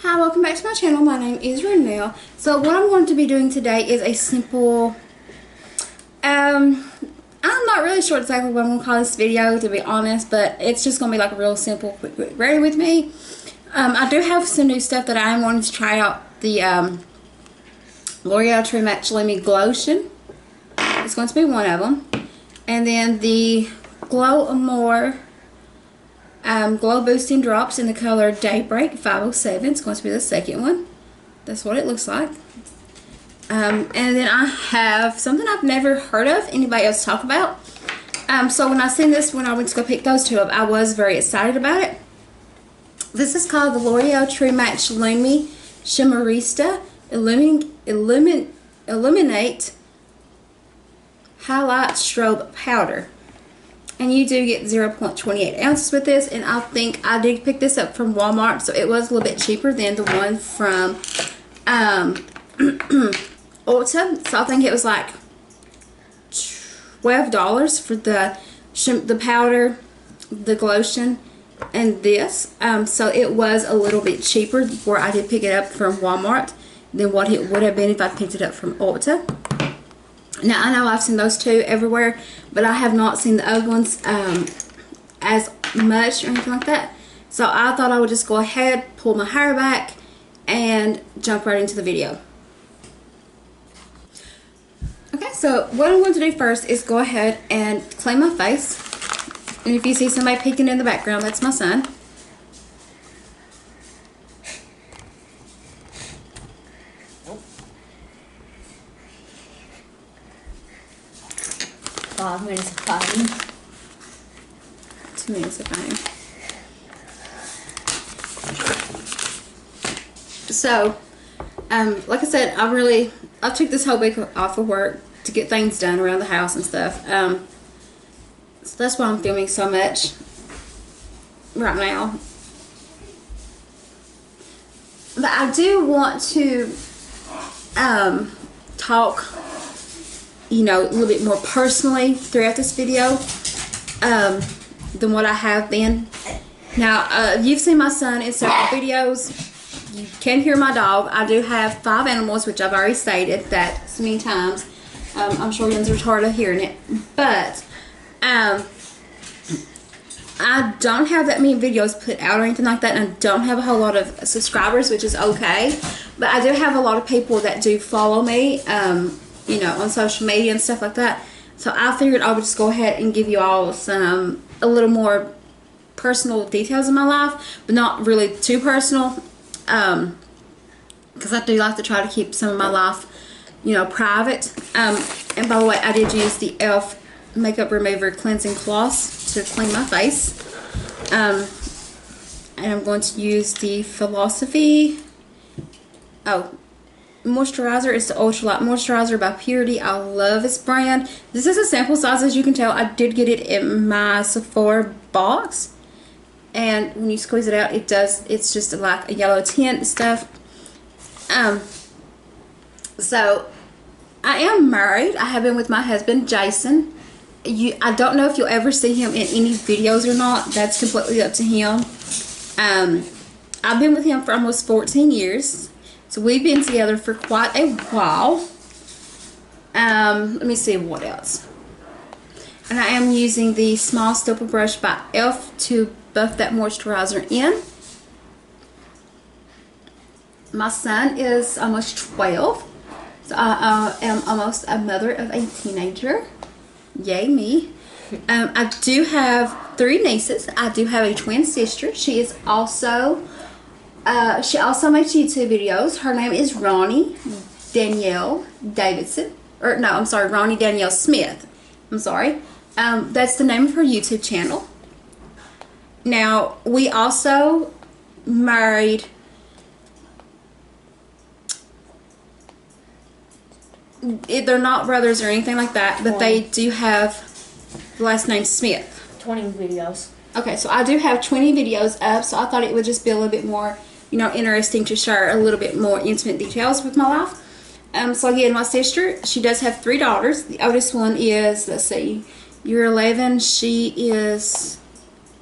Hi, welcome back to my channel. My name is Renelle. So what I'm going to be doing today is a simple, I'm not really sure exactly what I'm going to call this video, to be honest, but it's just going to be like a real simple, quick, ready with me. I do have some new stuff that I am wanting to try out. The L'Oreal True Match Lumi Glotion. It's going to be one of them. And then the Glow More Glow Boosting Drops in the color Daybreak 507. It's going to be the second one. That's what it looks like. And then I have something I've never heard of anybody else talk about. So when I seen this, when I went to go pick those two up, I was very excited about it. This is called the L'Oreal True Match Lumi Shimmerista Illuminate Highlight Strobe Powder. And you do get 0.28 ounces with this, and I think I did pick this up from Walmart, so it was a little bit cheaper than the one from Ulta. So I think it was like $12 for the powder, the glotion, and this. So it was a little bit cheaper where I did pick it up from Walmart than what it would have been if I picked it up from Ulta. Now, I know I've seen those two everywhere, but I have not seen the other ones as much or anything like that. So I thought I would just go ahead, pull my hair back, and jump right into the video. Okay, so what I'm going to do first is go ahead and clean my face. And if you see somebody peeking in the background, that's my son. $5 minutes of fighting. 2 minutes of fighting. So, like I said, I took this whole week off of work to get things done around the house and stuff. So that's why I'm filming so much right now. But I do want to talk, you know, a little bit more personally throughout this video than what I have been. Now, you've seen my son in several videos. You can hear my dog. I do have 5 animals, which I've already stated that so many times. I'm sure you're tired of hearing it. But I don't have that many videos put out or anything like that, and I don't have a whole lot of subscribers, which is okay. But I do have a lot of people that do follow me, you know, on social media and stuff like that. So I figured I would just go ahead and give you all a little more personal details of my life, but not really too personal, because I do like to try to keep some of my life, you know, private. And by the way, I did use the e.l.f. makeup remover cleansing cloths to clean my face. And I'm going to use the Philosophy moisturizer. It's the Ultralight Moisturizer by Purity. I love this brand. This is a sample size, as you can tell. I did get it in my Sephora box, and when you squeeze it out, it's just like a yellow tint and stuff. So I am married. I have been with my husband, Jason. I don't know if you'll ever see him in any videos or not. That's completely up to him. I've been with him for almost 14 years. So we've been together for quite a while. Let me see what else. And I am using the small stipple brush by e.l.f. to buff that moisturizer in. My son is almost 12. So I am almost a mother of a teenager. Yay me. I do have 3 nieces. I do have a twin sister. She is also she also makes YouTube videos. Her name is Ronnie Danielle Davidson. Or no, I'm sorry, Ronnie Danielle Smith. I'm sorry. That's the name of her YouTube channel. Now, we also married. They're not brothers or anything like that, but they do have the last name Smith. 20 videos. Okay, so I do have 20 videos up, so I thought it would just be a little bit more, you know, interesting to share a little bit more intimate details with my life. So again, my sister, she does have 3 daughters. The oldest one is, let's see, you're 11. She is,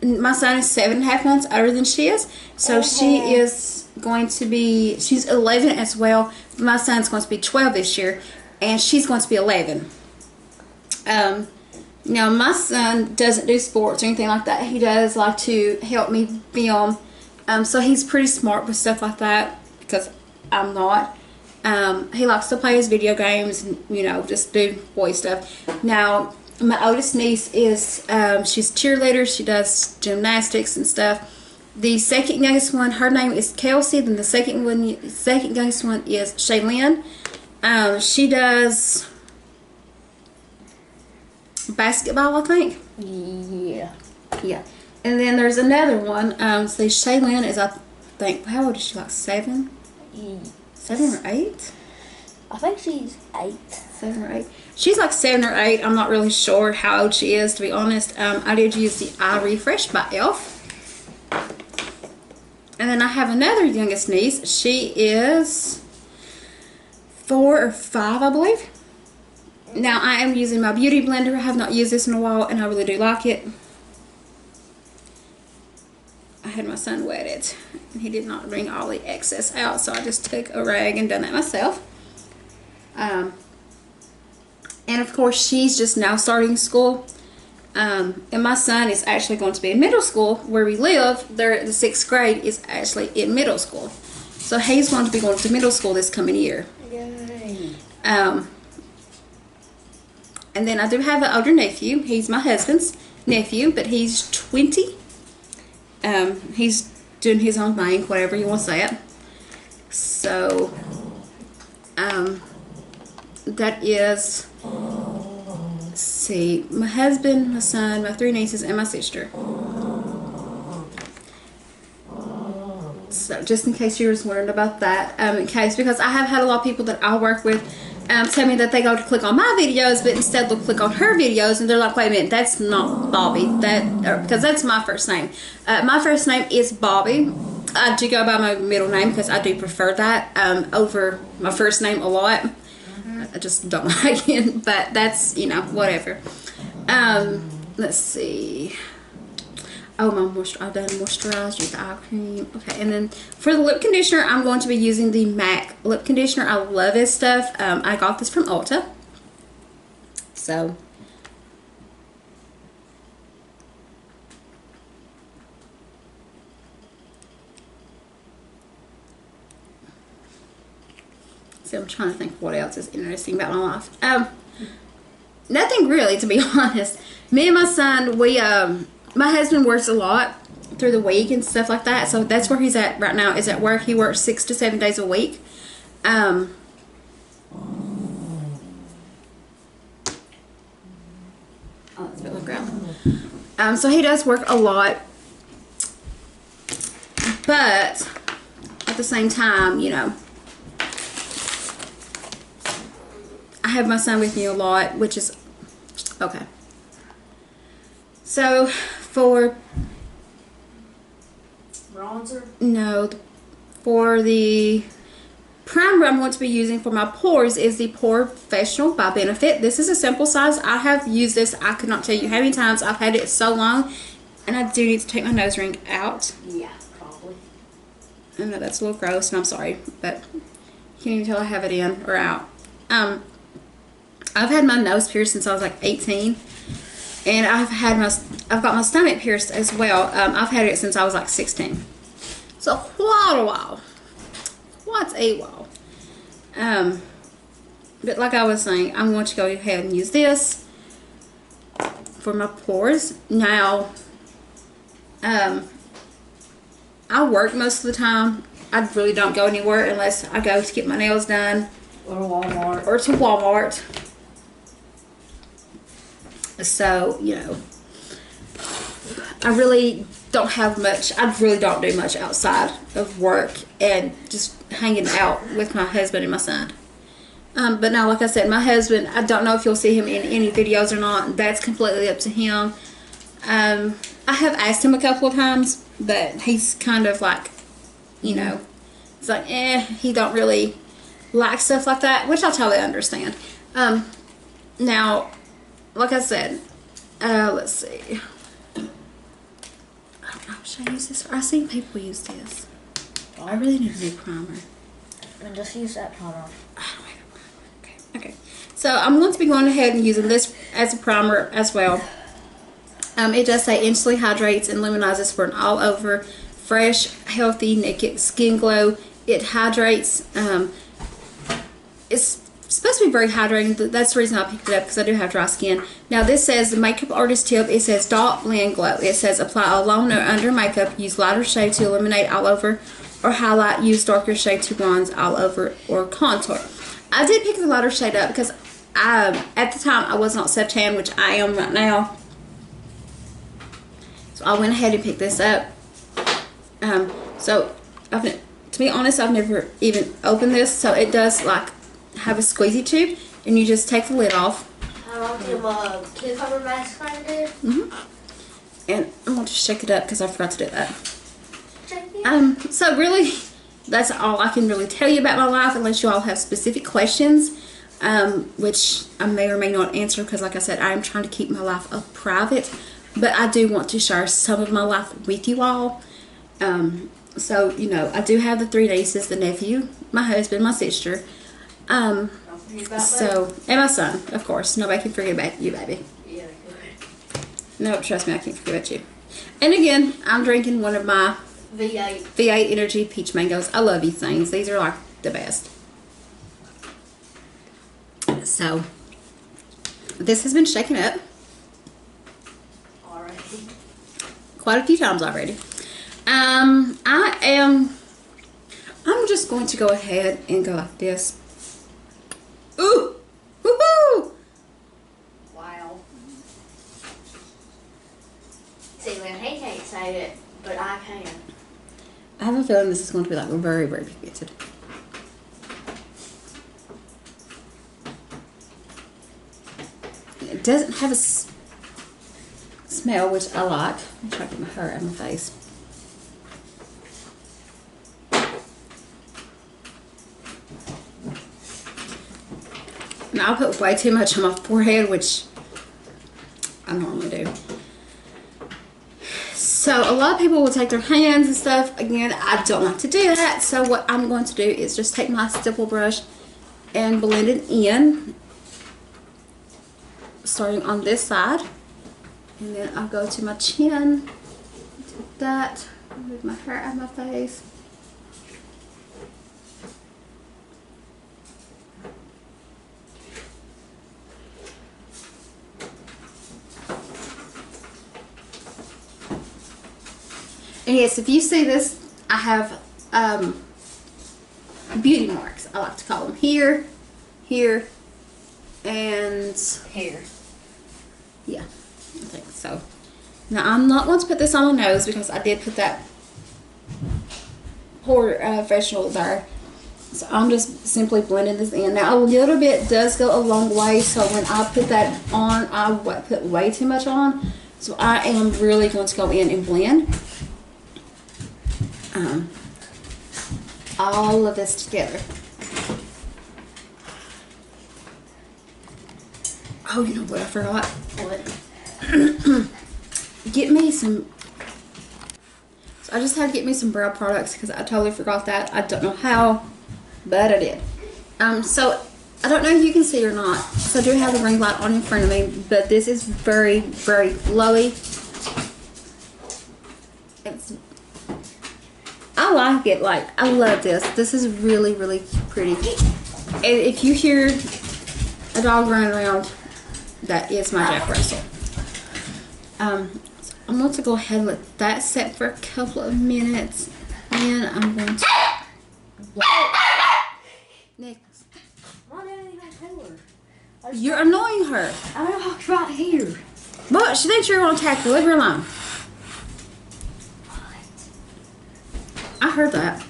my son is 7.5 months older than she is. So she is going to be, she's 11 as well. My son's going to be 12 this year, and she's going to be 11. Now my son doesn't do sports or anything like that. He does like to help me film. So he's pretty smart with stuff like that because I'm not. He likes to play his video games and, you know, just do boy stuff. Now, my oldest niece is, she's a cheerleader. She does gymnastics and stuff. The second youngest one, her name is Kelsey. Then the second youngest one is Shaylin. She does basketball, I think. Yeah. Yeah. And then there's another one. So Shaylin is, I think, how old is she? Like 7? 7 or 8? I think she's 8. 7 or 8. She's like 7 or 8. I'm not really sure how old she is, to be honest. I did use the Eye Refresh by Elf. And then I have another youngest niece. She is 4 or 5, I believe. Now I am using my beauty blender. I have not used this in a while, and I really do like it. I had my son wet it, and he did not wring all the excess out, so I just took a rag and done that myself. And of course, she's just now starting school. And my son is actually going to be in middle school where we live. The 6th grade is actually in middle school, so he's going to be going to middle school this coming year. Yay. And then I do have an older nephew. He's my husband's nephew, but he's 20. He's doing his own thing, whatever you want to say it. So, that is, let's see, my husband, my son, my 3 nieces, and my sister. So, just in case you were wondering about that, because I have had a lot of people that I work with tell me that they go to click on my videos, but instead they'll click on her videos, and they're like, wait a minute, that's not Bobby. Because that's my first name. My first name is Bobby. I do go by my middle name because I do prefer that over my first name a lot. I just don't like it, but that's, you know, whatever. Let's see. Oh, I've done moisturizer, the eye cream. Okay, and then for the lip conditioner, I'm going to be using the MAC lip conditioner. I love this stuff. I got this from Ulta. So, I'm trying to think what else is interesting about my life. Nothing really, to be honest. Me and my son, my husband works a lot through the week and stuff like that, so that's where he's at right now, is at work. He works 6 to 7 days a week. Oh, that's a bit of ground. So he does work a lot, but at the same time, you know, I have my son with me a lot, which is okay. So for Bronzer? No, for the primer I'm going to be using for my pores is the Pore Professional by Benefit. This is a simple size. I have used this. I could not tell you how many times. I've had it so long, and I do need to take my nose ring out. Yeah, probably. I know that's a little gross, and I'm sorry, but you can't even tell I have it in or out. I've had my nose pierced since I was like 18. And I've got my stomach pierced as well. I've had it since I was like 16. So quite a while. Quite a while. But like I was saying, I'm going to go ahead and use this for my pores. Now, I work most of the time. I really don't go anywhere unless I go to get my nails done. Or Walmart. Or to Walmart. So, you know, I really don't have much. I really don't do much outside of work and just hanging out with my husband and my son. But now, like I said, my husband, I don't know if you'll see him in any videos or not. That's completely up to him. I have asked him a couple of times, but he's kind of like, you know, it's like, he don't really like stuff like that, which I totally understand. Now, like I said, let's see. I don't know, should I use this? I've seen people use this. I really need a new primer. And just use that primer. I don't have a primer. Okay. So I'm going to be going ahead and using this as a primer as well. It does say instantly hydrates and luminizes for an all-over, fresh, healthy, naked skin glow. It hydrates. It's supposed to be very hydrating. That's the reason I picked it up, because I do have dry skin. Now this says the makeup artist tip. It says dot blend glow. It says apply alone or under makeup. Use lighter shade to illuminate all over or highlight. Use darker shade to bronze all over or contour. I did pick the lighter shade up because at the time I was not self-tan, which I am right now. So I went ahead and picked this up. To be honest, I've never even opened this. So it does like have a squeezy tube, and you just take the lid off. How long do cucumber mask kind do? And I'm going to shake it up because I forgot to do that. Check it. So really, that's all I can really tell you about my life, unless you all have specific questions, which I may or may not answer, because like I said, I am trying to keep my life private, but I do want to share some of my life with you all. So, you know, I do have the 3 nieces, the nephew, my husband, my sister, Don't forget about so, and my son, of course. Nobody can forget about you, baby. Yeah, No, trust me, I can't forget about you. And again, I'm drinking one of my V8. V8 Energy Peach Mangoes. I love these things. These are like the best. So, this has been shaken up Alright. quite a few times already. I'm just going to go ahead and go like this. Ooh! Woohoo! Wow. See, when he can't say it, but I can. I have a feeling this is going to be like very, very pigmented. It doesn't have a smell, which I like. I'm trying to get my hair out of my face. Now I put way too much on my forehead, which I normally do. So a lot of people will take their hands and stuff. Again, I don't like to do that. So what I'm going to do is just take my stipple brush and blend it in, starting on this side. And then I'll go to my chin, take that, move my hair out of my face. And yes, if you see this, I have beauty marks. I like to call them here, here, and Here. yeah, I think so. Now I'm not going to put this on my nose because I did put that pore facial there. So I'm just simply blending this in. Now a little bit does go a long way, so when I put that on, I put way too much on. So I am really going to go in and blend all of this together. Oh, you know what I forgot? What? Get me some. So I just had to get me some brow products because I totally forgot that. I don't know how, but I did. So I don't know if you can see or not. So I do have the ring light on in front of me, but this is very, very glowy. I like it. Like, I love this. This is really, really pretty. And if you hear a dog running around, that is my Jack Russell. So I'm going to go ahead and let that set for a couple of minutes. And I'm going to... Nicholas, I didn't even tell her. you're annoying her. I walked right here. But she thinks you're going to attack her. Leave her alone. I heard that.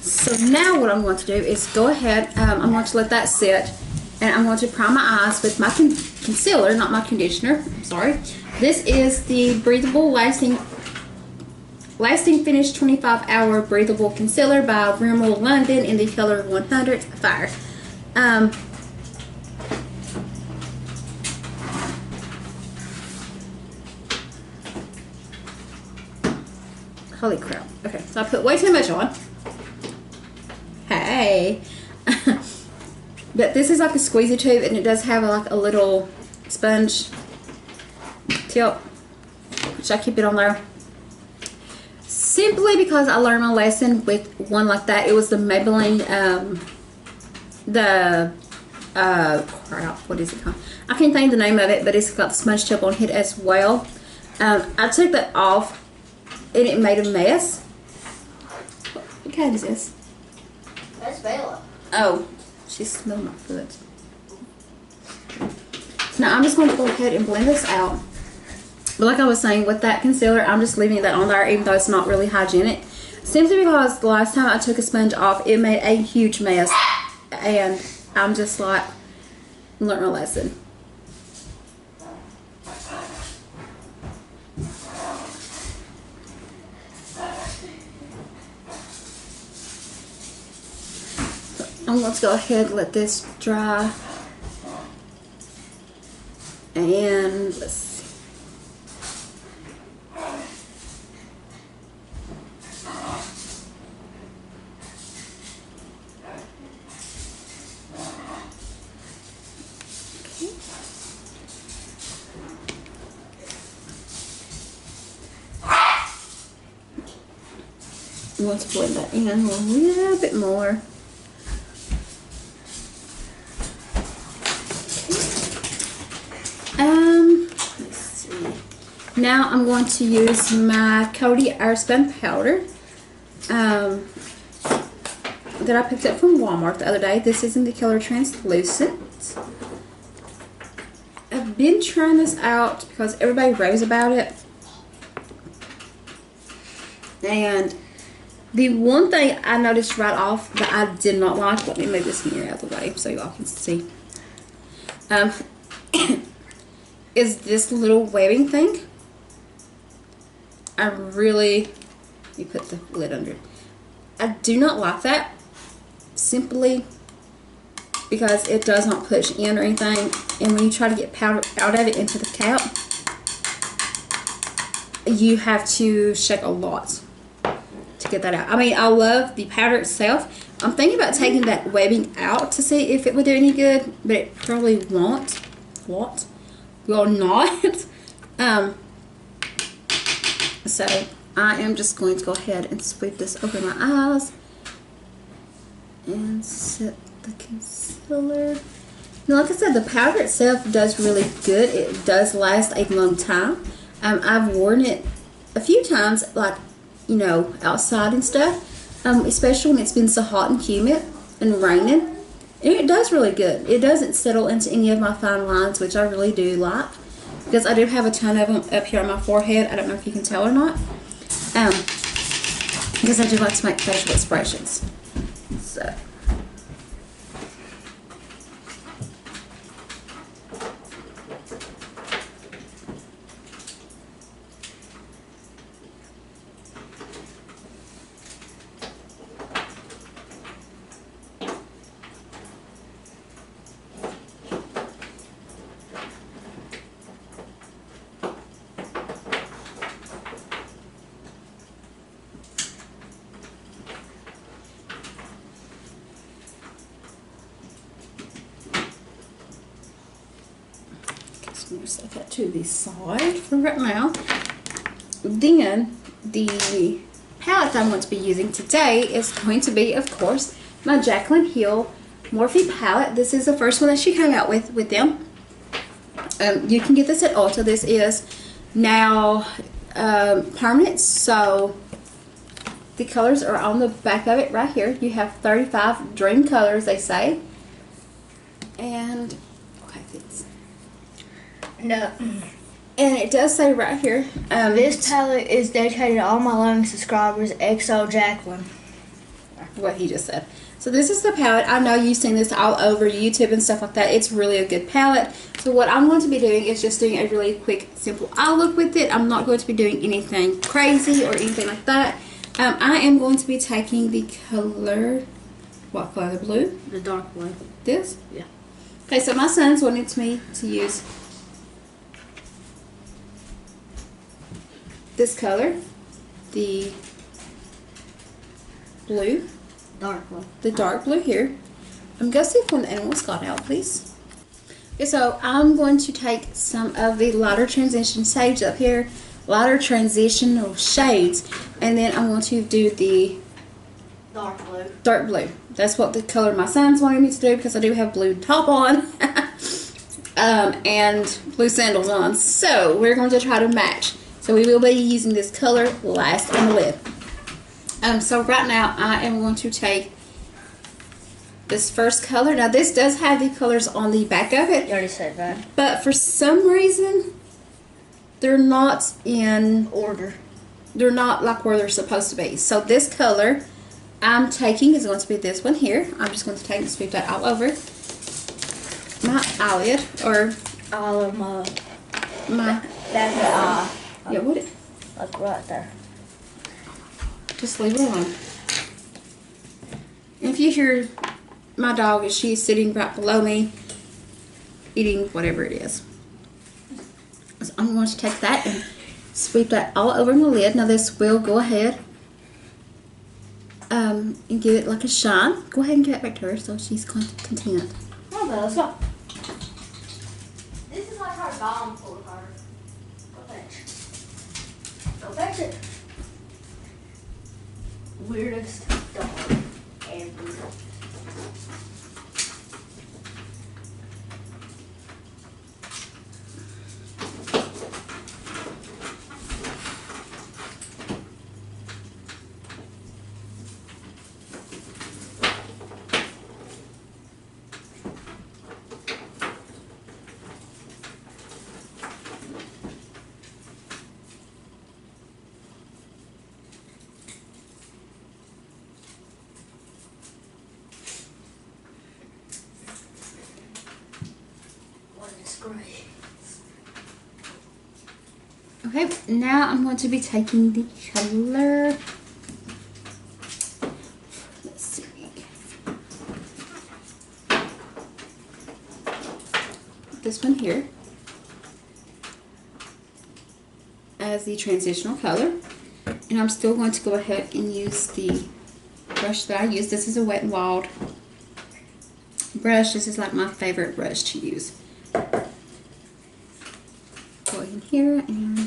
So now what I'm going to do is go ahead, I'm going to let that sit, and I'm going to prime my eyes with my concealer, not my conditioner. I'm sorry. This is the Breathable Lasting Finish 25-Hour Breathable Concealer by Rimmel London in the color 100 Fire. Holy crap. Okay, so I put way too much on. Hey. But this is like a squeezy tube, and it does have like a little sponge tip, which I keep it on there. Simply because I learned my lesson with one like that. It was the Maybelline, crap, what is it called? I can't think of the name of it, but it's got the sponge tip on it as well. I took that off, and it made a mess. What cat is this? That's Bella. Oh, she smelled my foot. So now I'm just going to go ahead and blend this out. But like I was saying, with that concealer, I'm just leaving that on there even though it's not really hygienic. Simply because the last time I took a sponge off, it made a huge mess. And I'm just like, learn my lesson. I'm going to go ahead and let this dry. And let's see. I'm going to blend that in a little bit more. Let's see. Now I'm going to use my Coty Airspun powder that I picked up from Walmart the other day. This is in the color Translucent. I've been trying this out because everybody raves about it. And the one thing I noticed right off that I did not like, let me move this mirror out of the way so y'all can see, is this little webbing thing. Let me put the lid under it. I do not like that, simply because it does not push in or anything, and when you try to get powder out of it into the cap, you have to shake a lot to get that out. I mean, I love the powder itself. I'm thinking about taking that webbing out to see if it would do any good, but it probably won't. What? Will not. So I am just going to go ahead and sweep this over my eyes and set the concealer. Now, like I said, the powder itself does really good. It does last a long time. I've worn it a few times, like, you know, outside and stuff, especially when it's been so hot and humid and raining, and it does really good. It doesn't settle into any of my fine lines, which I really do like, because I do have a ton of them up here on my forehead. I don't know if you can tell or not, because I do like to make facial expressions. So set that to the side for right now. Then the palette I'm going to be using today is going to be, of course, my Jaclyn Hill Morphe palette. This is the first one that she came out with them. You can get this at Ulta. This is now permanent, so the colors are on the back of it right here. You have 35 dream colors, they say. And okay, it's No. and it does say right here, This palette is dedicated to all my loving subscribers, XO Jaclyn. what he just said. So this is the palette. I know you've seen this all over YouTube and stuff like that. It's really a good palette. So what I'm going to be doing is just doing a really quick, simple eye look with it. I'm not going to be doing anything crazy or anything like that. I am going to be taking the color, what color? The blue? The dark blue. This? Yeah. Okay, so my sons wanted me to use this color. the blue, Dark blue. the dark blue here. I'm going to see if one of the animals got out, please. Okay, so I'm going to take some of the lighter transition shades up here, lighter transitional shades, and then I'm going to do the Dark blue. dark blue. That's what the color my son's wanted me to do because I do have blue top on and blue sandals on. So we're going to try to match. So we will be using this color last on the lid. So right now I am going to take this first color. Now this does have the colors on the back of it. You already said that. But for some reason they're not in Order. they're not like where they're supposed to be. So this color I'm taking is going to be this one here. I'm just going to take and sweep that all over my eyelid, or All of my back of the eye. yeah, what? Like right there. Just leave it alone. If you hear my dog, she's sitting right below me, eating whatever it is. So I'm going to take that and sweep that all over my lid. Now this will go ahead and give it like a shine. Go ahead and give it back to her so she's content. Oh, well, let's go. This is like our bomb full of her. Go fetch. Go fetch it. Weirdest dog ever. Great. Okay, now I'm going to be taking the color. Let's see. This one here as the transitional color. And I'm still going to go ahead and use the brush that I use. This is a Wet n Wild brush. This is like my favorite brush to use. Go in here and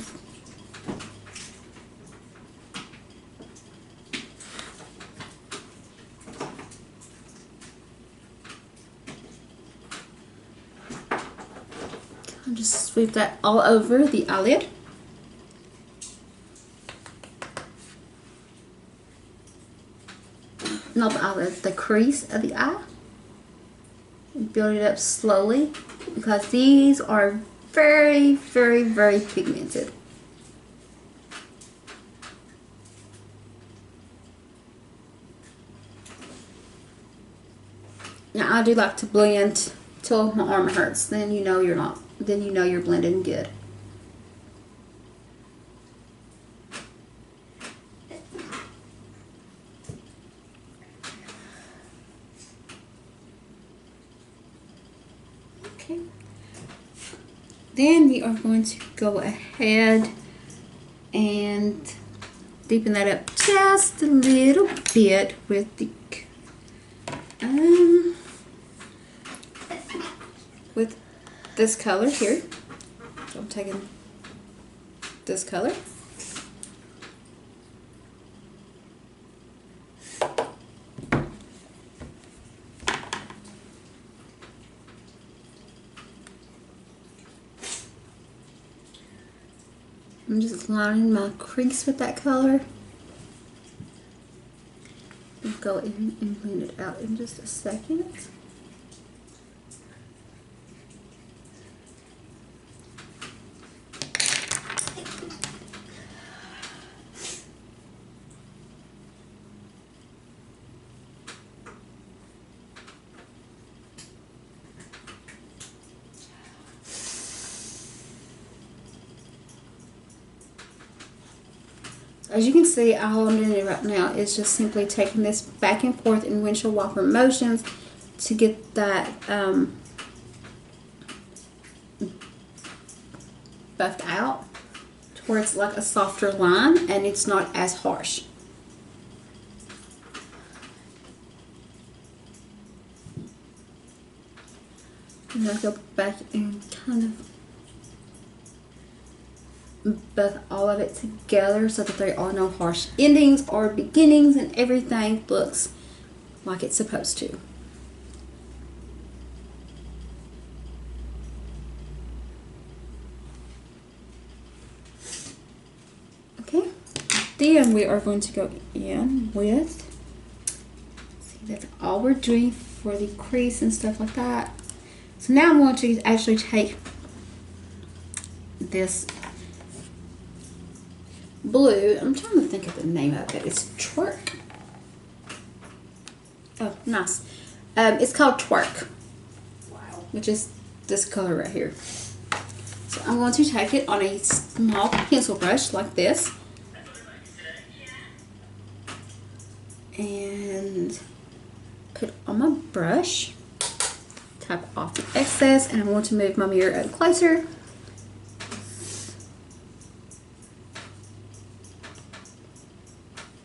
I'll just sweep that all over the eyelid. Not the eyelid, the crease of the eye. And build it up slowly because these are very, very, very pigmented. Now I do like to blend till my arm hurts. Then you know you're not. Then you know you're blending good. Okay. Then we are going to go ahead and deepen that up just a little bit with the with this color here. So I'm taking this color. I'm just lining my crease with that color. I'll go in and blend it out in just a second. As you can see, all I'm doing right now is just simply taking this back and forth in windshield wiper motions to get that buffed out to where it's like a softer line and it's not as harsh. And I'll go back and kind of buff all of it together so that there are no harsh endings or beginnings and everything looks like it's supposed to. Okay, then we are going to go in with, see, that's all we're doing for the crease and stuff like that. So now I'm going to actually take this blue, I'm trying to think of the name of it, it's Twerk. Oh, nice. It's called Twerk. Wow. Which is this color right here. So I'm going to take it on a small pencil brush like this. And put it on my brush. Tap off the excess, and I want to move my mirror up closer.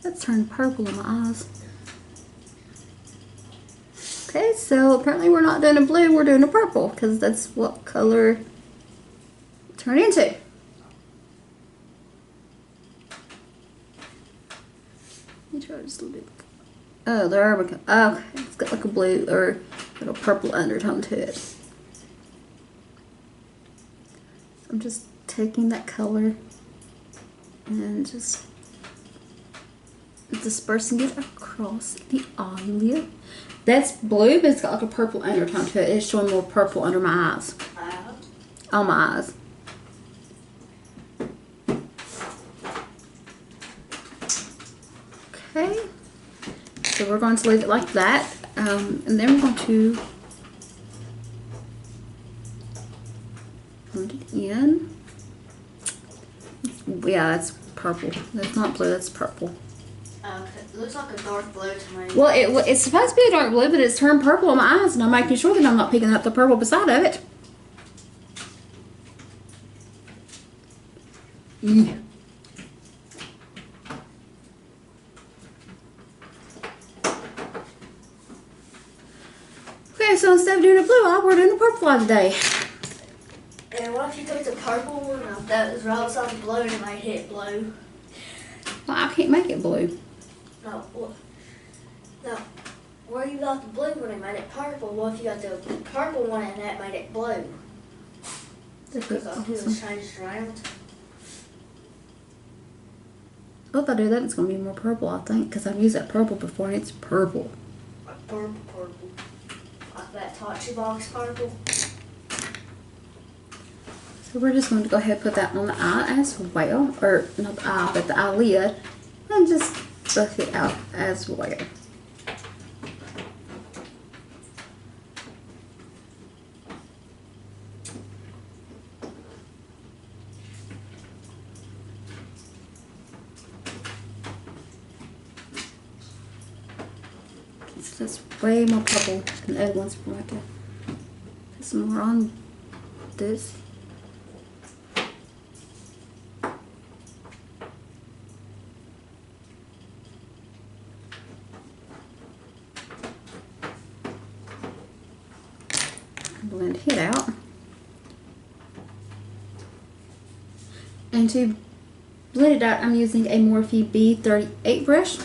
That's turned purple in my eyes. Okay, so apparently we're not doing a blue, we're doing a purple, because that's what color it turned into. Let me try just a little bit. Oh, there we go. Okay, it's got like a blue or a purple undertone to it. So I'm just taking that color and just dispersing it across the eyelid. That's blue, but it's got like a purple undertone to it. It's showing more purple under my eyes. On my eyes. Okay. So we're going to leave it like that. And then we're going to blend it in. Yeah, that's purple. That's not blue, that's purple. It looks like a dark blue to me. Well, it's supposed to be a dark blue, but it's turned purple on my eyes, and I'm making sure that I'm not picking up the purple beside of it. Yeah. Okay, so instead of doing a blue eye, we're doing a purple eye today. And what if you took the purple one and that was right beside the blue and it made it blue? Well, I can't make it blue. No, no. Where you got the blue one and made it purple? What if you got the purple one and that made it blue? Because I could have changed it around. Well, if I do that, it's going to be more purple, I think, because I've used that purple before, and it's purple. Like purple. Like that Tachi box purple. So we're just going to go ahead and put that on the eye as well, or not the eye, but the eyelid, and just buff it out as well. So that's way more purple than the other ones. We're going to put some more on this. Blend it out. And to blend it out, I'm using a Morphe B38 brush.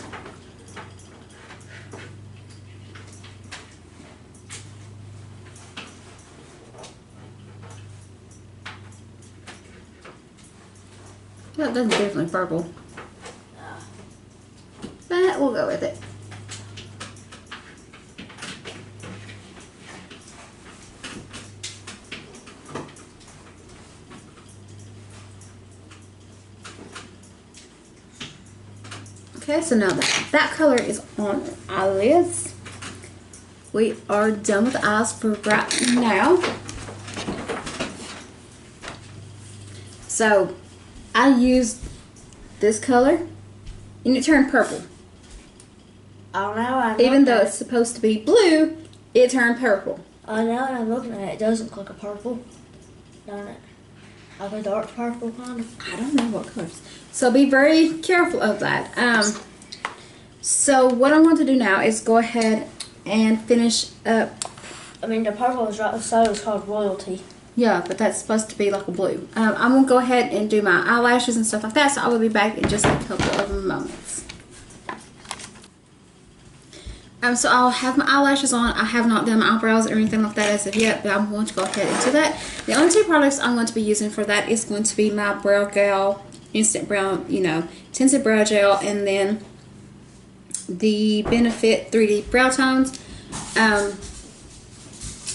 Well, that's definitely purple. But we'll go with it. Okay, so now that color is on our eyelids, we are done with the eyes for right now. So I used this color and it turned purple. Oh, now I'm Even though it's supposed to be blue, it turned purple. Oh, now that I'm looking at it, it does look like a purple, don't it? Like a dark purple kind of. I don't know what colors. So be very careful of that. So what I want to do now is go ahead and finish up. I mean, the purple is right beside it's called Royalty. Yeah, but that's supposed to be like a blue. I'm going to go ahead and do my eyelashes and stuff like that, so I will be back in just a couple of moments. So I'll have my eyelashes on. I have not done my eyebrows or anything like that as of yet, but I'm going to go ahead and do that. The only two products I'm going to be using for that is going to be my Brow Gel Instant Brow, Tinted Brow Gel, and then the Benefit 3D Brow Tones.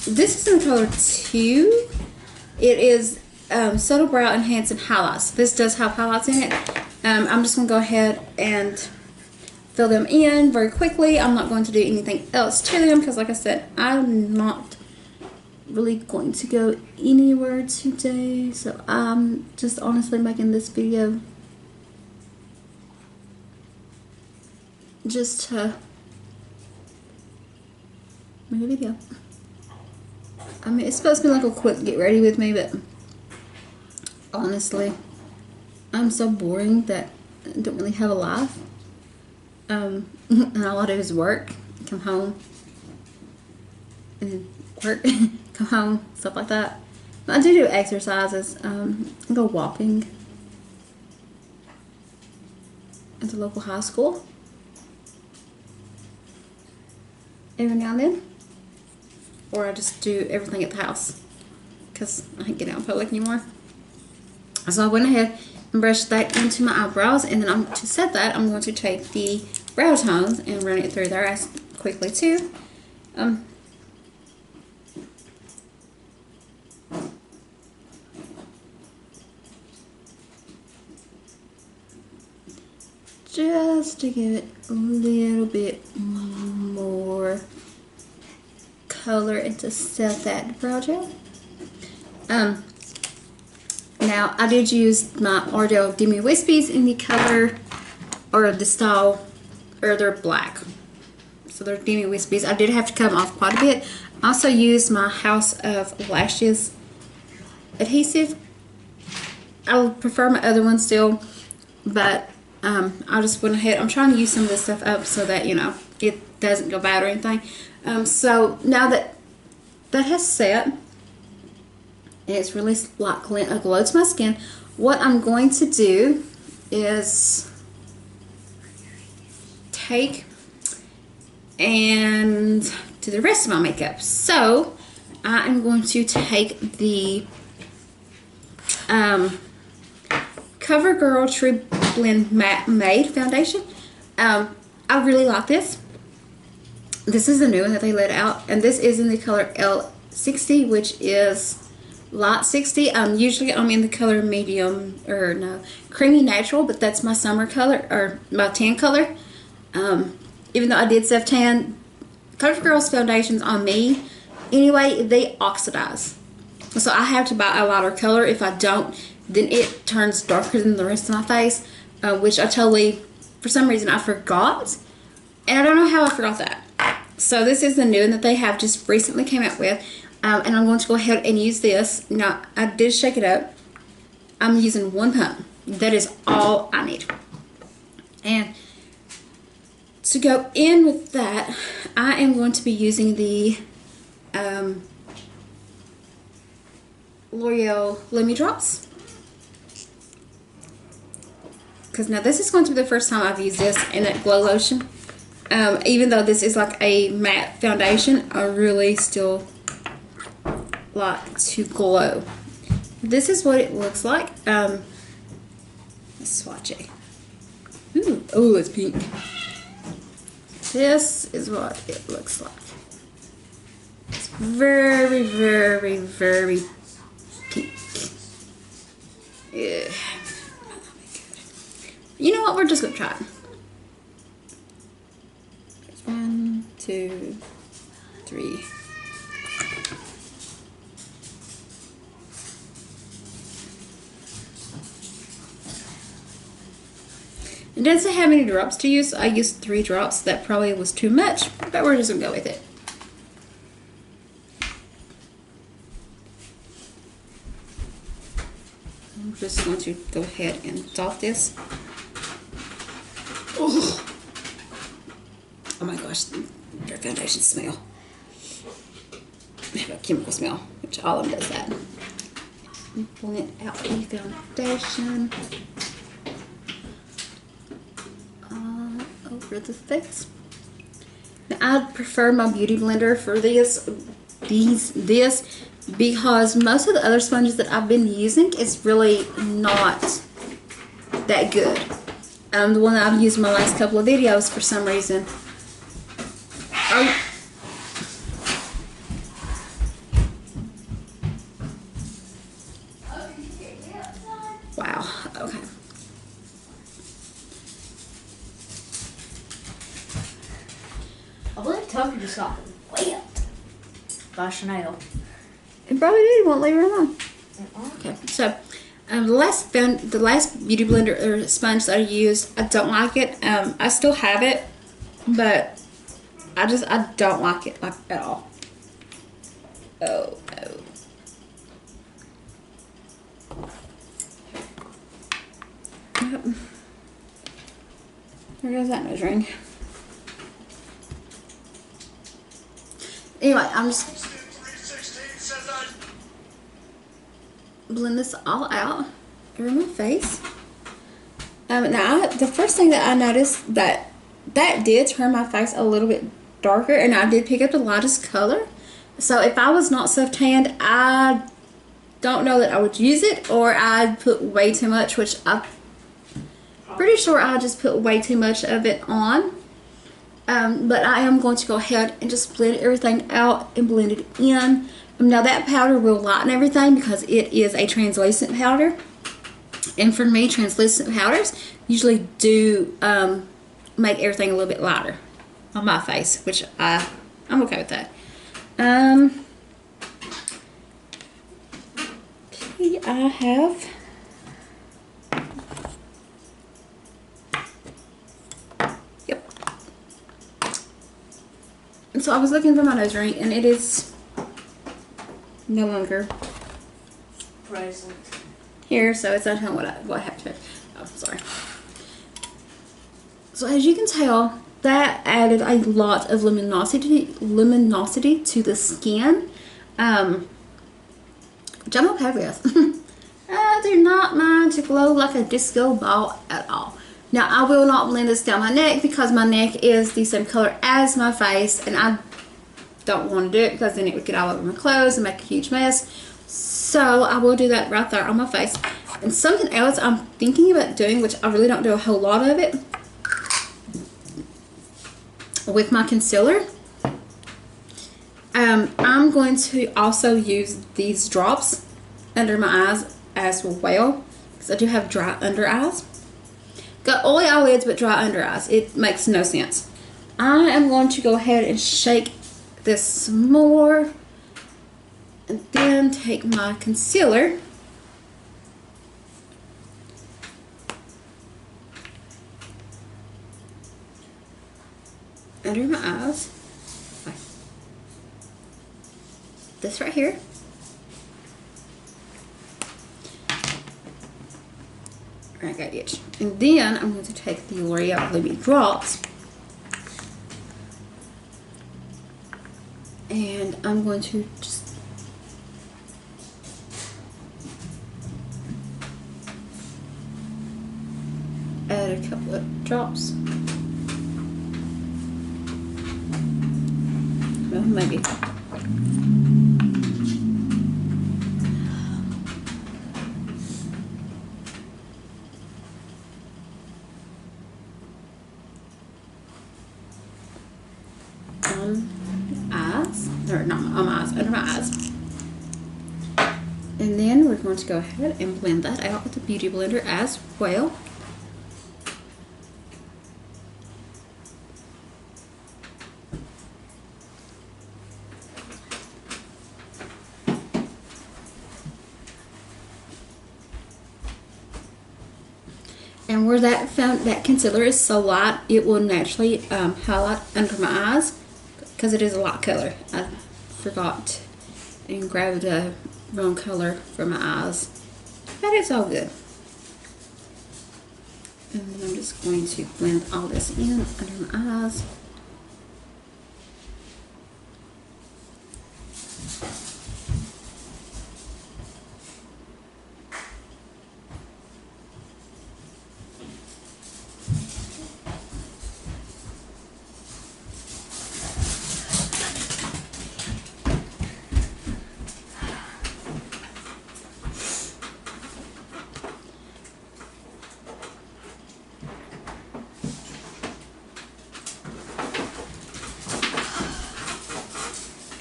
This is in the color 2. It is Subtle Brow Enhancing Highlights. This does have highlights in it. I'm just going to go ahead and fill them in very quickly. I'm not going to do anything else to them because, like I said, I'm not really going to go anywhere today. So I'm just honestly making this video just to make a video. I mean, it's supposed to be like a quick get ready with me, but honestly, I'm so boring that I don't really have a life. And all I do is work, come home, and work, come home, stuff like that. But I do exercises. I go walking at the local high school every now and then. Or I just do everything at the house because I can't get out in public anymore. So I went ahead and brushed that into my eyebrows, and then to set that, I'm going to take the brow tones and run it through there as quickly too. Just to give it a little bit more color and to set that brow gel. Now I did use my Ardell Demi Wispies in the color or the style, or they're black, so they're Demi Wispies. I did have to cut them off quite a bit. I also used my House of Lashes adhesive. I would prefer my other one still, but I just went ahead. I'm trying to use some of this stuff up so that it doesn't go bad or anything. So now that that has set and it's really like a glow to my skin, what I'm going to do is take and do the rest of my makeup. So I am going to take the CoverGirl True Blend Matte Made Foundation. I really like this. This is the new one that they let out, and this is in the color L60, which is light 60. Usually I'm in the color medium, or no, creamy natural, but that's my summer color, or my tan color. Even though I did self tan, CoverGirl's foundations on me, anyway, they oxidize. So I have to buy a lighter color. If I don't, then it turns darker than the rest of my face, which I totally, for some reason, I forgot. And I don't know how I forgot that. So this is the new one that they have just recently came out with. And I'm going to go ahead and use this. Now, I did shake it up. I'm using one pump. That is all I need. And to go in with that, I am going to be using the L'Oreal Lumi Drops. Because now this is going to be the first time I've used this in that glow lotion. Even though this is like a matte foundation, I really still like to glow. This is what it looks like. Let's swatch it. Ooh, oh, it's pink. This is what it looks like. It's very, very, very pink. Yeah. You know what? We're just gonna try it. 1, 2, 3. It doesn't say how many drops to use. I used 3 drops. That probably was too much, but we're just gonna go with it. just going to go ahead and dot this. Oh, oh my gosh, their foundation smell. They have a chemical smell, which all of them does that. Blend out the foundation all over the face. Now, I prefer my beauty blender for this because most of the other sponges that I've been using is really not that good. The one that I've used in my last couple of videos for some reason. Wow, okay. I believe Tucker just got whipped by Chanel. It probably did. Won't leave her alone. Okay, so the last beauty blender or sponge that I used, I don't like it. I still have it, but I don't like it like at all. Oh no. Yep. There goes that nose ring. Anyway, I'm just blend this all out over my face. Now, the first thing that I noticed that did turn my face a little bit darker, and I did pick up the lightest color. So if I was not self-tanned, I don't know that I would use it, or I'd put way too much, which I'm pretty sure I just put way too much of it on. But I am going to go ahead and just blend everything out and blend it in. Now that powder will lighten everything because it is a translucent powder. And for me, translucent powders usually do make everything a little bit lighter on my face, which I'm okay with that. Okay, I have so I was looking for my nose ring, and it is no longer Present. here, so it's not what I have to. Oh, sorry. So as you can tell, that added a lot of luminosity to the skin, which I'm okay with. I do not mind to glow like a disco ball at all. Now, I will not blend this down my neck because my neck is the same color as my face, and I don't want to do it because then it would get all over my clothes and make a huge mess. So I will do that right there on my face. And something else I'm thinking about doing, which I really don't do a whole lot of it, with my concealer, I'm going to also use these drops under my eyes as well, because I do have dry under eyes. Got oily eyelids but dry under eyes. It makes no sense. I am going to go ahead and shake this some more, and then take my concealer under my eyes. This right here. I got itch. And then I'm going to take the L'Oreal Lumi drops, and I'm going to just add a couple of drops. Well, maybe. Under my eyes. And then we're going to go ahead and blend that out with the Beauty Blender as well. And where that concealer is so light, it will naturally highlight under my eyes because it is a light color. I forgot and grabbed the wrong color for my eyes. but it's all good. And then I'm just going to blend all this in under my eyes.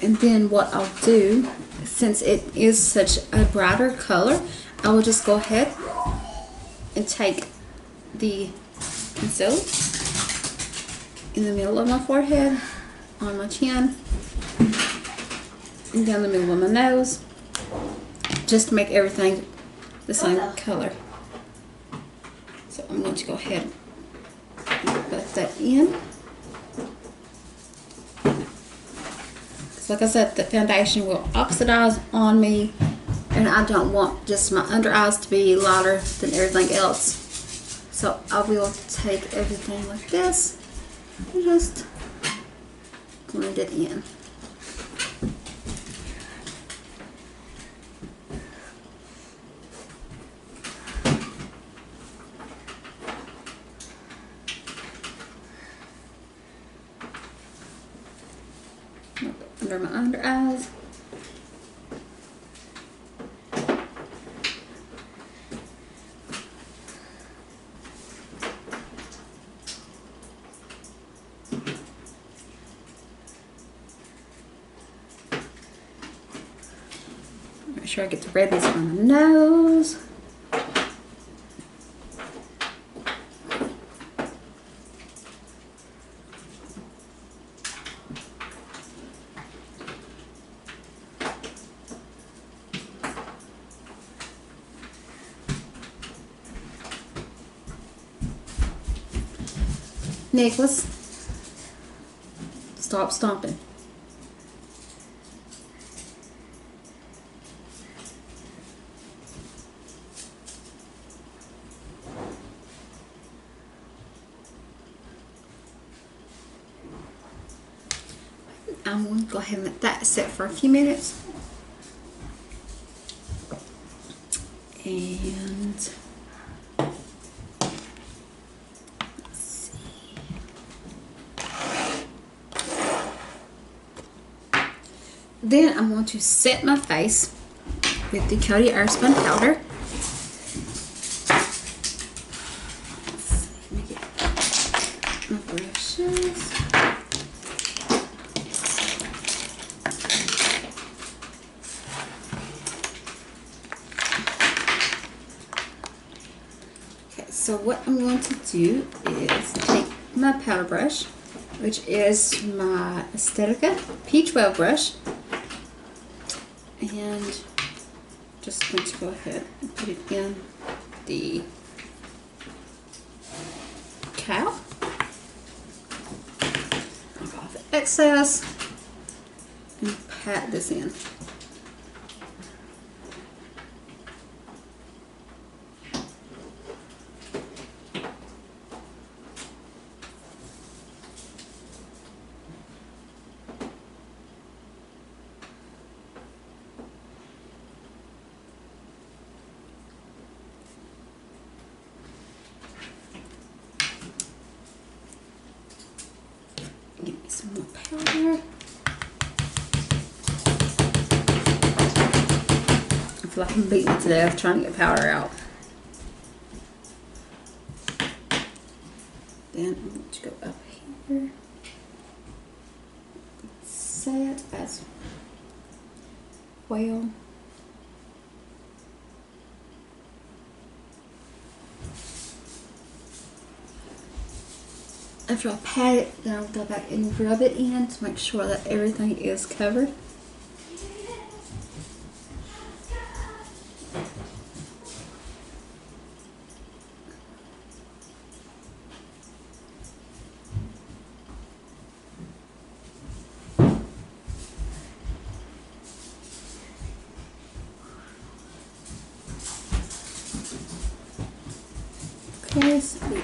And then what I'll do, since it is such a brighter color, I will just go ahead and take the concealer in the middle of my forehead, on my chin, and down the middle of my nose, just to make everything the same color. So I'm going to go ahead and put that in. Like I said, the foundation will oxidize on me, and I don't want just my under eyes to be lighter than everything else. So I will take everything like this and just blend it in. Under my under eyes. Make sure I get the redness on my nose. Nicholas, stop stomping. I'm going to go ahead and let that sit for a few minutes. And then I'm going to set my face with the Coty Airspun powder. Let me get my brushes. Okay, so what I'm going to do is take my powder brush, which is my Aesthetica P12 brush, and just going to go ahead and put it in the cowl. Knock off the excess and pat this in. Give me some more powder. I feel like I'm beating it to death trying to get powder out. Then I'm going to go up here. Set as well. After I pat it, then I'll go back and rub it in to make sure that everything is covered. Okay, so we're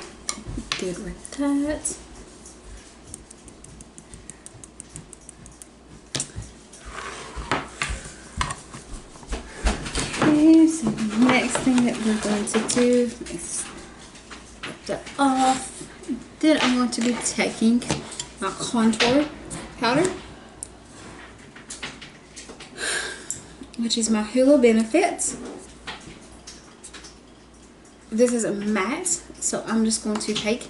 good with that. Okay, so the next thing that we're going to do is get that off. Then I'm going to be taking my contour powder, which is my Hulu Benefits. This is a matte, so I'm just going to take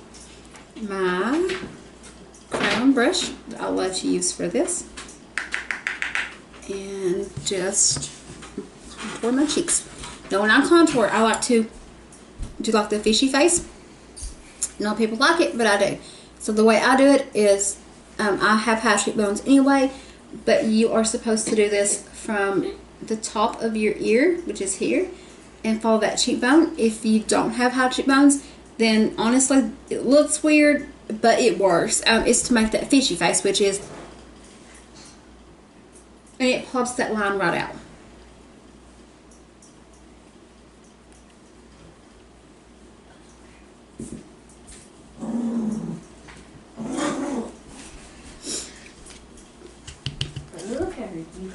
my crown brush that I love to use for this and just contour my cheeks. Now when I contour, I like to do like the fishy face. Not people like it, but I do. So the way I do it is, I have high cheekbones anyway, but you are supposed to do this from the top of your ear, which is here, and follow that cheekbone. If you don't have high cheekbones, then honestly it looks weird, but it works. It's to make that fishy face, which is, and it pops that line right out. Look at you.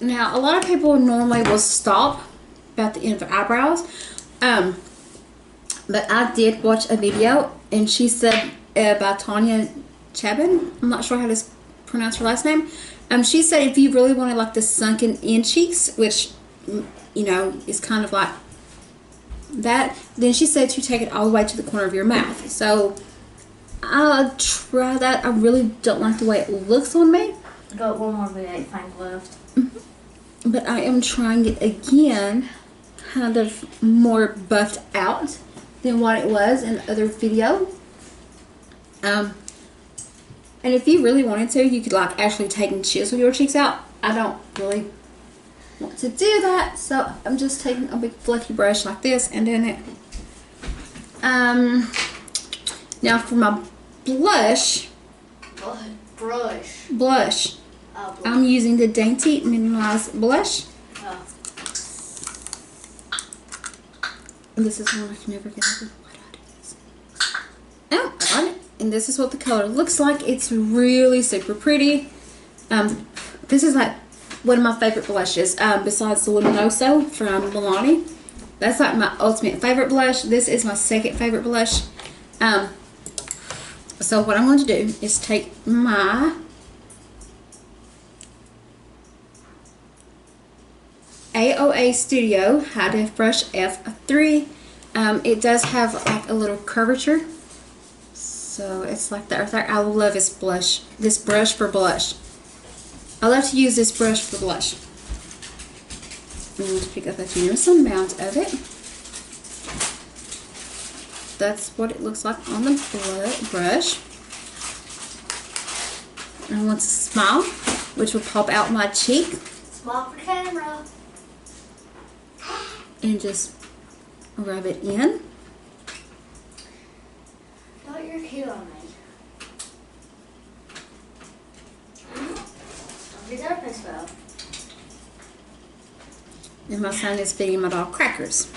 Now, a lot of people normally will stop about the end of the eyebrows, but I did watch a video, and she said by Tanya Chabin, I'm not sure how to pronounce her last name. She said if you really wanted like the sunken in cheeks, which you know is kind of like that, then she said to take it all the way to the corner of your mouth. So I'll try that. I really don't like the way it looks on me. Got one more V8 thing left. But I am trying it again, kind of more buffed out than what it was in the other video. And if you really wanted to, you could like actually take and chisel your cheeks out. I don't really want to do that, so I'm just taking a big fluffy brush like this and doing it. Now for my blush. Blush. Oh, I'm using the Dainty Mineralized blush. Oh. And this is one I can never get over. Why do I do this? Oh, I got it. And this is what the color looks like. It's really super pretty. This is like one of my favorite blushes, besides the Luminoso from Milani. That's like my ultimate favorite blush. This is my second favorite blush. So what I'm going to do is take my AOA Studio High Def Brush F3. It does have like a little curvature, so it's like that right there. I love this brush for blush. I love to use this brush for blush. I'm going to pick up a generous amount of it. That's what it looks like on the brush. And I want to smile, which will pop out my cheek. Smile for camera. And just rub it in. Thought you were cute on me. Don't be nervous though. And my son is feeding my dog crackers.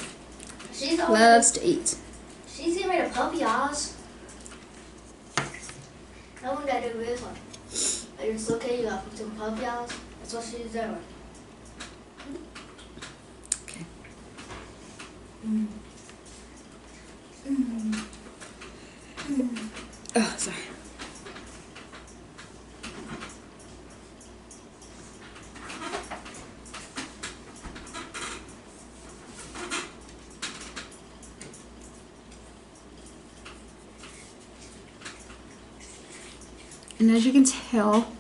She's Loves to eat. She's giving me the puppy eyes. That one got to do this one. I just look at you like with some puppy eyes. That's what she's doing. Okay. Oh, sorry. And as you can tell,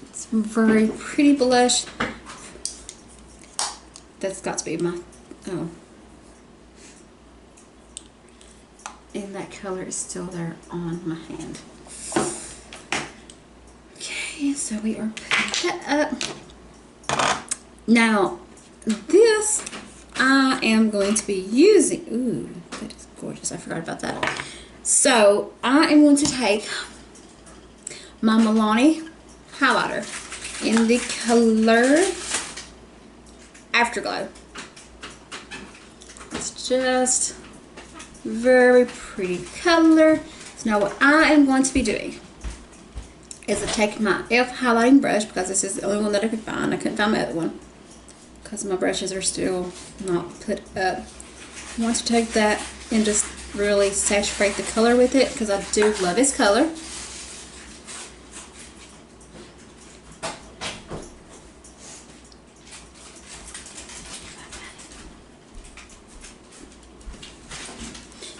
it's a very pretty blush. That's got to be my, oh. And that color is still there on my hand. Okay, so we are putting that up. Now, this I am going to be using. Ooh, that is gorgeous. I forgot about that. So, I am going to take my Milani highlighter in the color Afterglow. It's just very pretty color. So now what I am going to be doing is to take my e.l.f. highlighting brush, because this is the only one that I could find. I couldn't find my other one because my brushes are still not put up. I want to take that and just really saturate the color with it, because I do love this color.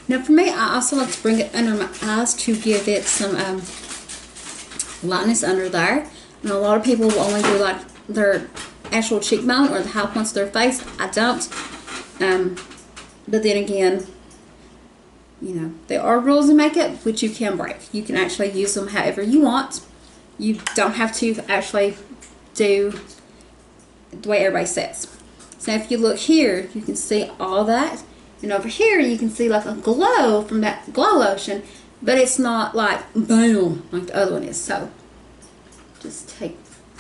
Now for me, I also like to bring it under my eyes to give it some lightness under there. And a lot of people will only do like their actual cheekbone or the high points of their face. I don't. But then again, you know, there are rules in makeup which you can break. You can actually use them however you want. You don't have to actually do the way everybody says. So if you look here, you can see all that. And over here, you can see like a glow from that glow lotion, but it's not like boom like the other one is. So just take.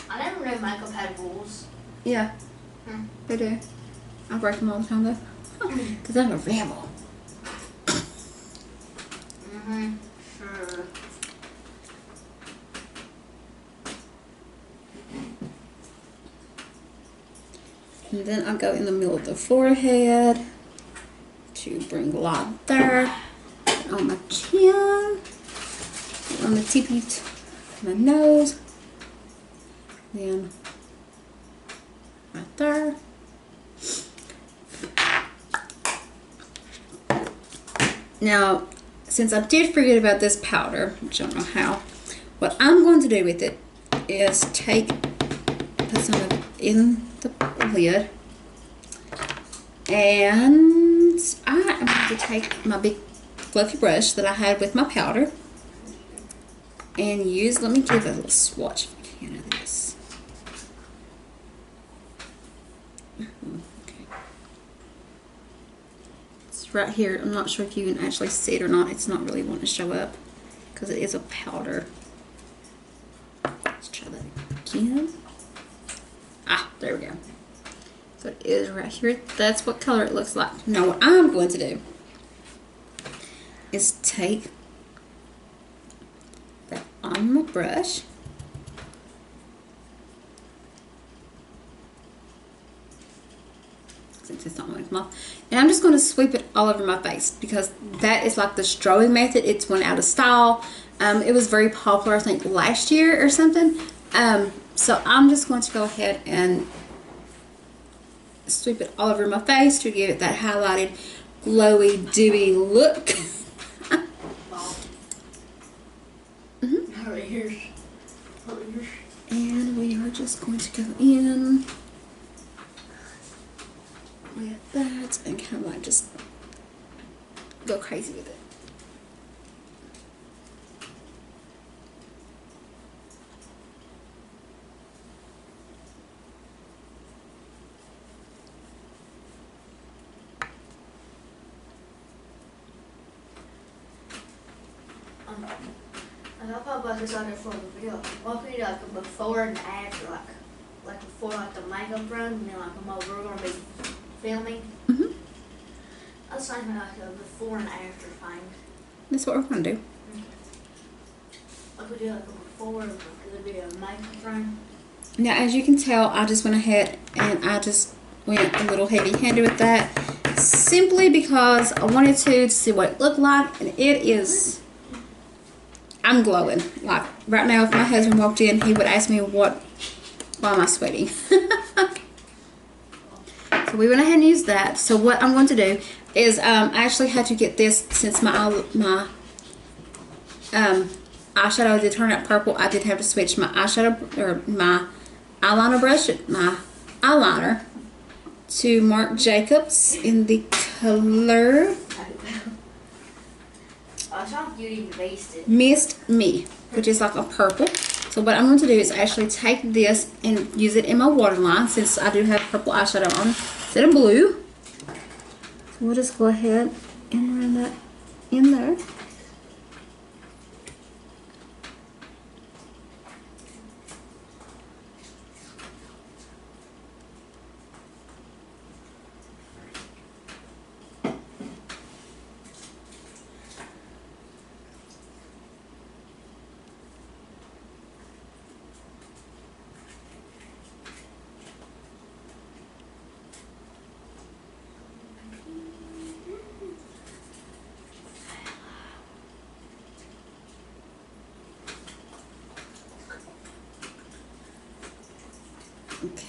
I never knew makeup had rules. Yeah, they do. I break them all the time though, because I'm a rebel. Sure. And then I'll go in the middle of the forehead to bring light there, on my chin, on the tippy of my nose, then right there. Now, since I did forget about this powder, which I don't know how, what I'm going to do with it is put some of it in the lid, and I am going to take my big fluffy brush that I had with my powder and use, let me give it a little swatch if I can of this. Okay. It's right here. I'm not sure if you can actually see it or not. It's not really wanting to show up because it is a powder. Let's try that again. Ah, there we go. So it is right here. That's what color it looks like. Now what I'm going to do is take that on my brush, since it's not going to come off, and I'm just going to sweep it all over my face, because that is like the strobing method. It's went out of style. It was very popular, I think, last year or something. So I'm just going to go ahead and sweep it all over my face to give it that highlighted, glowy, dewy look. And we are just going to go in with that and kind of like just go crazy with it. I'll probably put this on there for the video. What if we do like a before and after, like before like the makeup run, and then like we're gonna be filming. I was thinking like a before and after thing. That's what we're gonna do. Like we do like a before, and like it'll be a makeup run. Now, as you can tell, I just went ahead and I just went a little heavy-handed with that, simply because I wanted to see what it looked like, and it is. I'm glowing. Like right now, if my husband walked in, he would ask me why am I sweating? So we went ahead and used that. So what I'm going to do is I actually had to get this, since my eyeshadow did turn out purple. I did have to switch my eyeshadow or my eyeliner brush, my eyeliner, to Marc Jacobs in the color I thought you even based it. Mist Me, which is like a purple. So what I'm going to do is actually take this and use it in my waterline, since I do have purple eyeshadow on instead of blue. So we'll just go ahead and run that in there.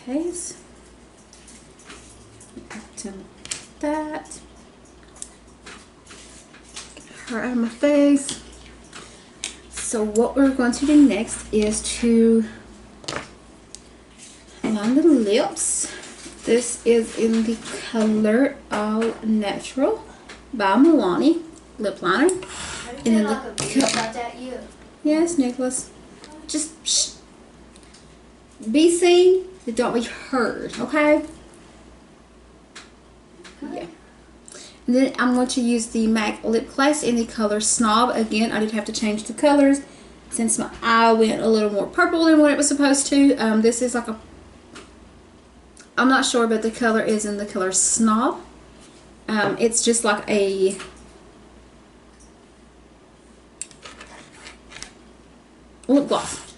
Okay, so to that. Get her out of my face. So what we're going to do next is to line the lips. This is in the color All Natural by Milani lip liner. Have you done like a video about that yet? Yes, Nicholas. Just shh. Be seen, but don't be heard, okay? Yeah. And then I'm going to use the MAC Lip Gloss in the color Snob. Again, I did have to change the colors since my eye went a little more purple than what it was supposed to. This is like a, I'm not sure, but the color is in the color Snob. It's just like a lip gloss.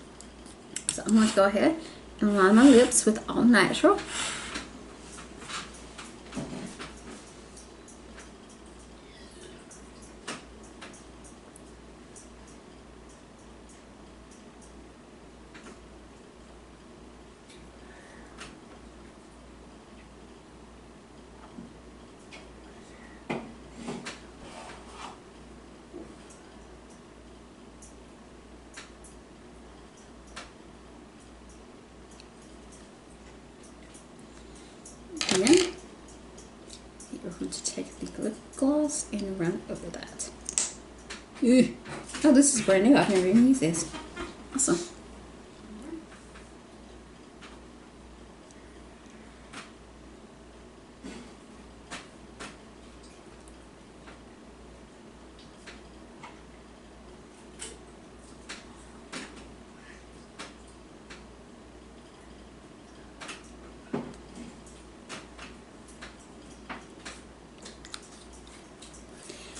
So I'm going to go ahead and line my lips with All Natural. Then you're going to take the lip gloss and run over that. Ew. Oh, this is brand new. I've never even used this. Awesome.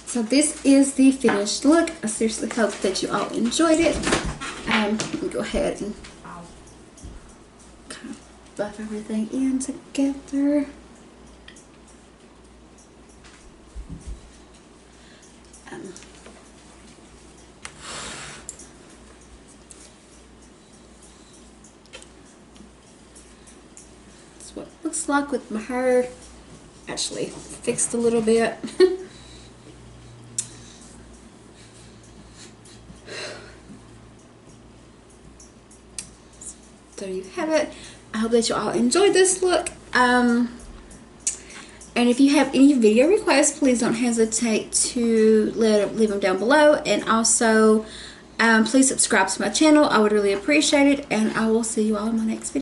So this is the finished look. I seriously hope that you all enjoyed it. Let me go ahead and kind of buff everything in together. That's what it looks like with my hair. Actually fixed a little bit. There you have it. I hope that you all enjoyed this look. And if you have any video requests, please don't hesitate to leave them down below. And also, please subscribe to my channel. I would really appreciate it. And I will see you all in my next video.